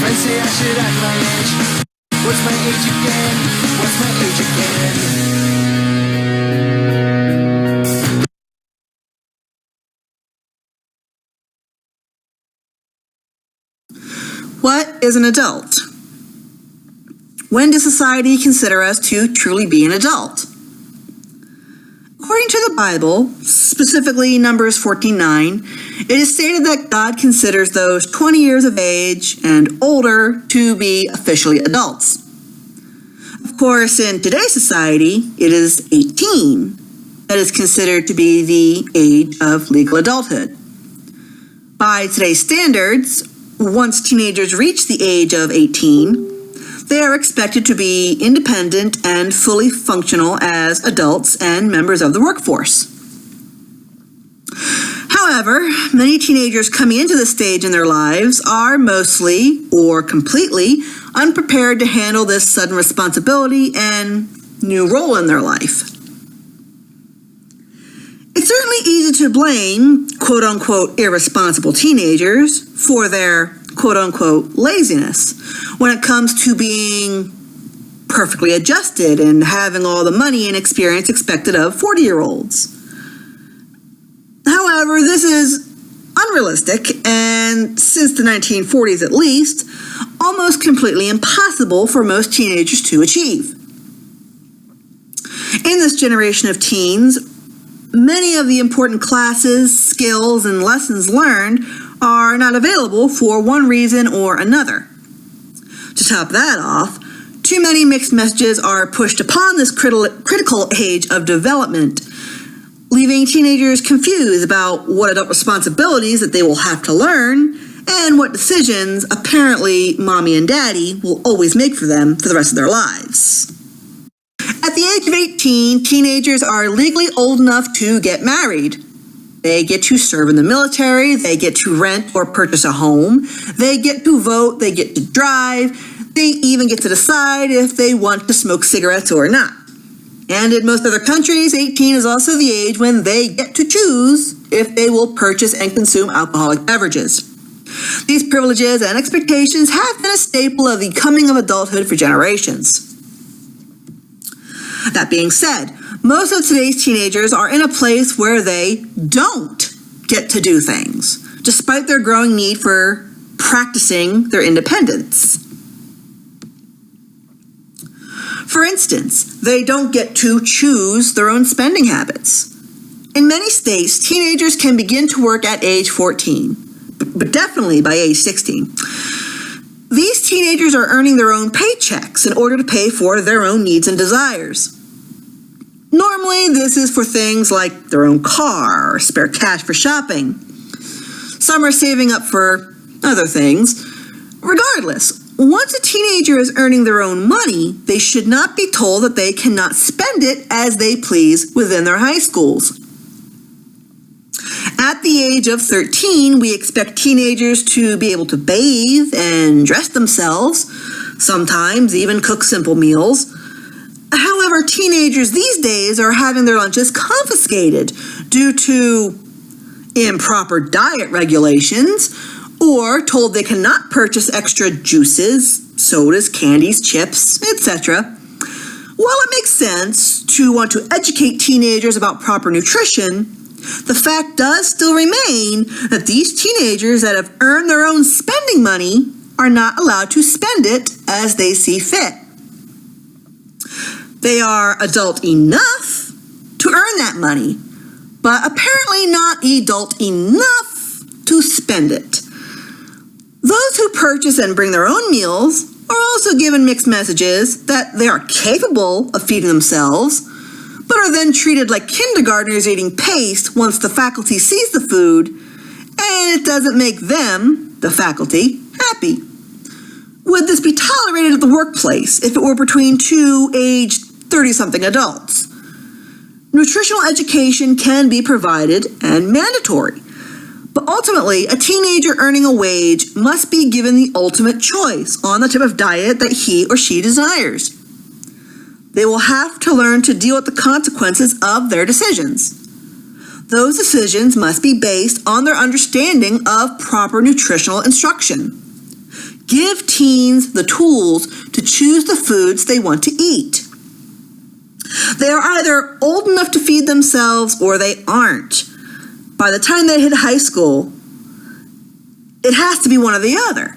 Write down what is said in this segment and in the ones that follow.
Friends say I should act my age. What's my age again? What's my age again? What is an adult? When does society consider us to truly be an adult? According to the Bible, specifically Numbers 14:9, it is stated that God considers those 20 years of age and older to be officially adults. Of course, in today's society, it is 18 that is considered to be the age of legal adulthood. By today's standards, once teenagers reach the age of 18, they are expected to be independent and fully functional as adults and members of the workforce. However, many teenagers coming into this stage in their lives are mostly or completely unprepared to handle this sudden responsibility and new role in their life. It's certainly easy to blame quote-unquote irresponsible teenagers for their quote-unquote laziness when it comes to being perfectly adjusted and having all the money and experience expected of 40-year-olds. However, this is unrealistic and, since the 1940s at least, almost completely impossible for most teenagers to achieve. In this generation of teens, many of the important classes, skills, and lessons learned are not available for one reason or another. To top that off, too many mixed messages are pushed upon this critical age of development, leaving teenagers confused about what adult responsibilities that they will have to learn and what decisions apparently mommy and daddy will always make for them for the rest of their lives. At the age of 18, teenagers are legally old enough to get married. They get to serve in the military, they get to rent or purchase a home, they get to vote, they get to drive, they even get to decide if they want to smoke cigarettes or not. And in most other countries, 18 is also the age when they get to choose if they will purchase and consume alcoholic beverages. These privileges and expectations have been a staple of the coming of adulthood for generations. That being said, most of today's teenagers are in a place where they don't get to do things, despite their growing need for practicing their independence. For instance, they don't get to choose their own spending habits. In many states, teenagers can begin to work at age 14, but definitely by age 16. These teenagers are earning their own paychecks in order to pay for their own needs and desires. Normally, this is for things like their own car or spare cash for shopping. Some are saving up for other things. Regardless, once a teenager is earning their own money, they should not be told that they cannot spend it as they please within their high schools. At the age of 13, we expect teenagers to be able to bathe and dress themselves, sometimes even cook simple meals. However, teenagers these days are having their lunches confiscated due to improper diet regulations, or told they cannot purchase extra juices, sodas, candies, chips, etc. While it makes sense to want to educate teenagers about proper nutrition, the fact does still remain that these teenagers that have earned their own spending money are not allowed to spend it as they see fit. They are adult enough to earn that money, but apparently not adult enough to spend it. Those who purchase and bring their own meals are also given mixed messages that they are capable of feeding themselves, but are then treated like kindergartners eating paste once the faculty sees the food, and it doesn't make them, the faculty, happy. Would this be tolerated at the workplace if it were between two aged 30-something adults? Nutritional education can be provided and mandatory, but ultimately, a teenager earning a wage must be given the ultimate choice on the type of diet that he or she desires. They will have to learn to deal with the consequences of their decisions. Those decisions must be based on their understanding of proper nutritional instruction. Give teens the tools to choose the foods they want to eat. They are either old enough to feed themselves or they aren't. By the time they hit high school, it has to be one or the other.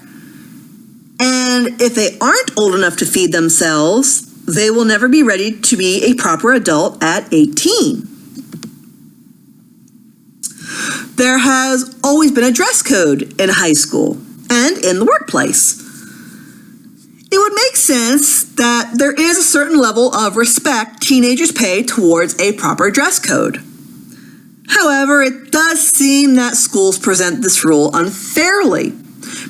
And if they aren't old enough to feed themselves, they will never be ready to be a proper adult at 18. There has always been a dress code in high school and in the workplace. It would make sense that there is a certain level of respect teenagers pay towards a proper dress code. However, it does seem that schools present this rule unfairly,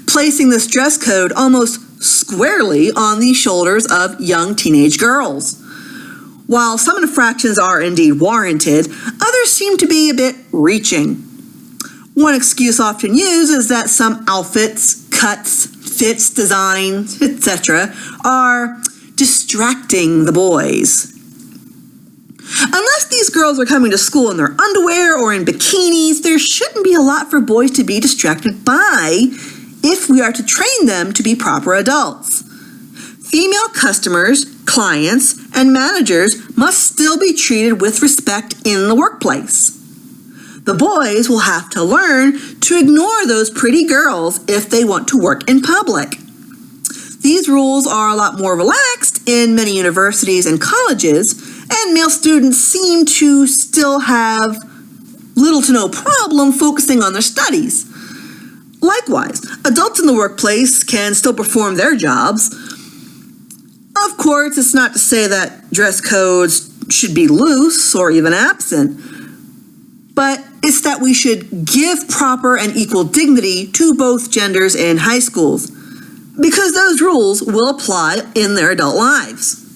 placing this dress code almost squarely on the shoulders of young teenage girls. While some infractions are indeed warranted, others seem to be a bit reaching. One excuse often used is that some outfits, cuts, fits, designs, etc. are distracting the boys. Unless these girls are coming to school in their underwear or in bikinis, there shouldn't be a lot for boys to be distracted by if we are to train them to be proper adults. Female customers, clients, and managers must still be treated with respect in the workplace. The boys will have to learn to ignore those pretty girls if they want to work in public. These rules are a lot more relaxed in many universities and colleges, and male students seem to still have little to no problem focusing on their studies. Likewise, adults in the workplace can still perform their jobs. Of course, it's not to say that dress codes should be loose or even absent, but it's that we should give proper and equal dignity to both genders in high schools, because those rules will apply in their adult lives.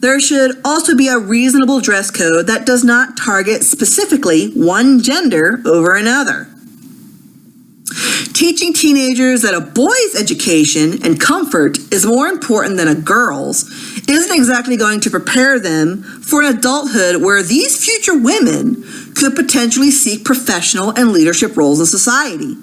There should also be a reasonable dress code that does not target specifically one gender over another. Teaching teenagers that a boy's education and comfort is more important than a girl's isn't exactly going to prepare them for an adulthood where these future women could potentially seek professional and leadership roles in society.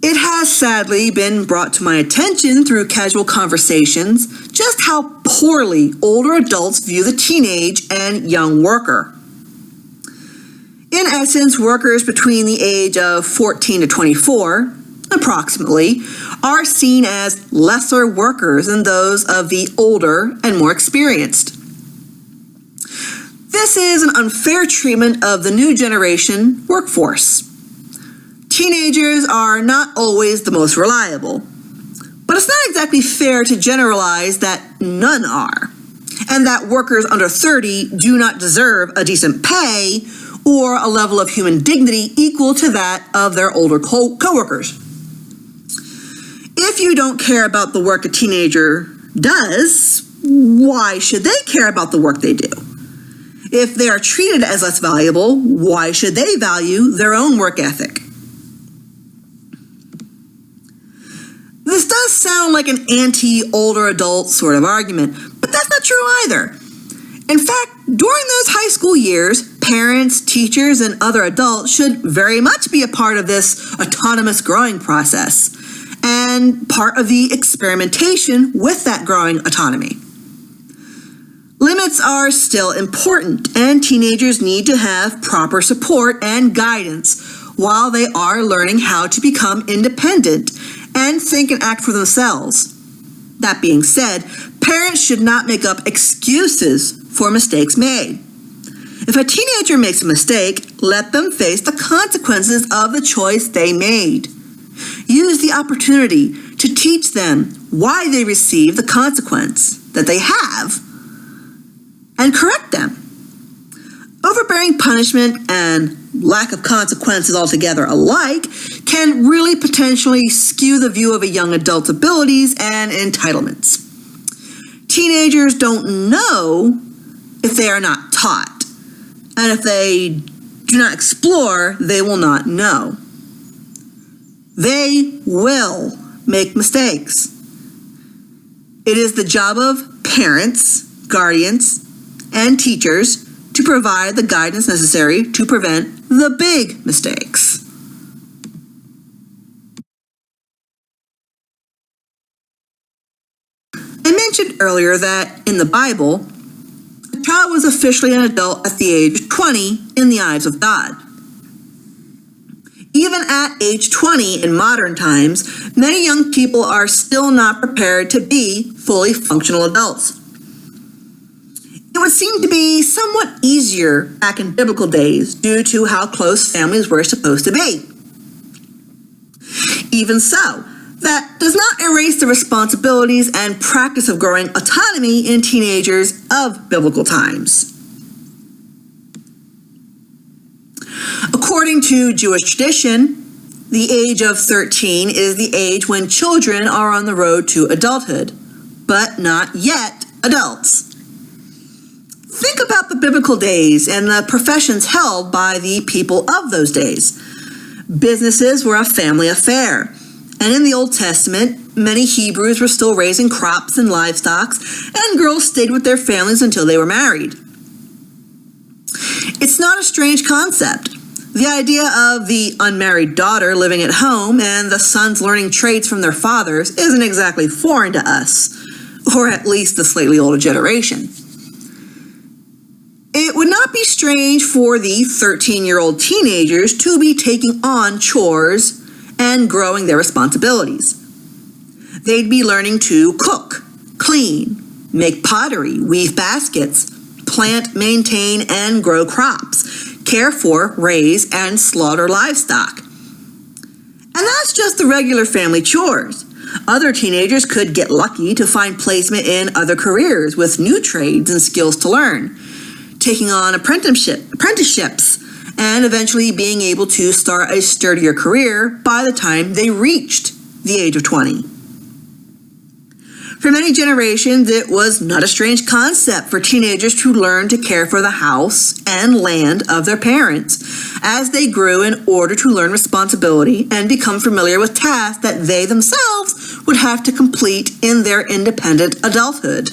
It has sadly been brought to my attention through casual conversations just how poorly older adults view the teenage and young worker. In essence, workers between the age of 14 to 24, approximately, are seen as lesser workers than those of the older and more experienced. This is an unfair treatment of the new generation workforce. Teenagers are not always the most reliable, but it's not exactly fair to generalize that none are, and that workers under 30 do not deserve a decent pay or a level of human dignity equal to that of their older coworkers. If you don't care about the work a teenager does, why should they care about the work they do? If they are treated as less valuable, why should they value their own work ethic? This does sound like an anti-older adult sort of argument, but that's not true either. In fact, during those high school years, parents, teachers, and other adults should very much be a part of this autonomous growing process and part of the experimentation with that growing autonomy. Limits are still important, and teenagers need to have proper support and guidance while they are learning how to become independent and think and act for themselves. That being said, parents should not make up excuses for mistakes made. If a teenager makes a mistake, let them face the consequences of the choice they made. Use the opportunity to teach them why they receive the consequence that they have and correct them. Overbearing punishment and lack of consequences altogether alike can really potentially skew the view of a young adult's abilities and entitlements. Teenagers don't know if they are not taught, and if they do not explore, they will not know. They will make mistakes. It is the job of parents, guardians, and teachers to provide the guidance necessary to prevent the big mistakes. earlier that in the Bible, a child was officially an adult at the age of 20 in the eyes of God. Even at age 20 in modern times, many young people are still not prepared to be fully functional adults. It would seem to be somewhat easier back in biblical days due to how close families were supposed to be. Even so, that does not erase the responsibilities and practice of growing autonomy in teenagers of biblical times. According to Jewish tradition, the age of 13 is the age when children are on the road to adulthood, but not yet adults. Think about the biblical days and the professions held by the people of those days. Businesses were a family affair, and in the Old Testament, many Hebrews were still raising crops and livestock, and girls stayed with their families until they were married. It's not a strange concept. The idea of the unmarried daughter living at home and the sons learning trades from their fathers isn't exactly foreign to us, or at least the slightly older generation. It would not be strange for the 13-year-old teenagers to be taking on chores and growing their responsibilities. They'd be learning to cook, clean, make pottery, weave baskets, plant, maintain, and grow crops, care for, raise, and slaughter livestock. And that's just the regular family chores. Other teenagers could get lucky to find placement in other careers with new trades and skills to learn, taking on apprenticeships, and eventually being able to start a sturdier career by the time they reached the age of 20. For many generations, it was not a strange concept for teenagers to learn to care for the house and land of their parents as they grew in order to learn responsibility and become familiar with tasks that they themselves would have to complete in their independent adulthood.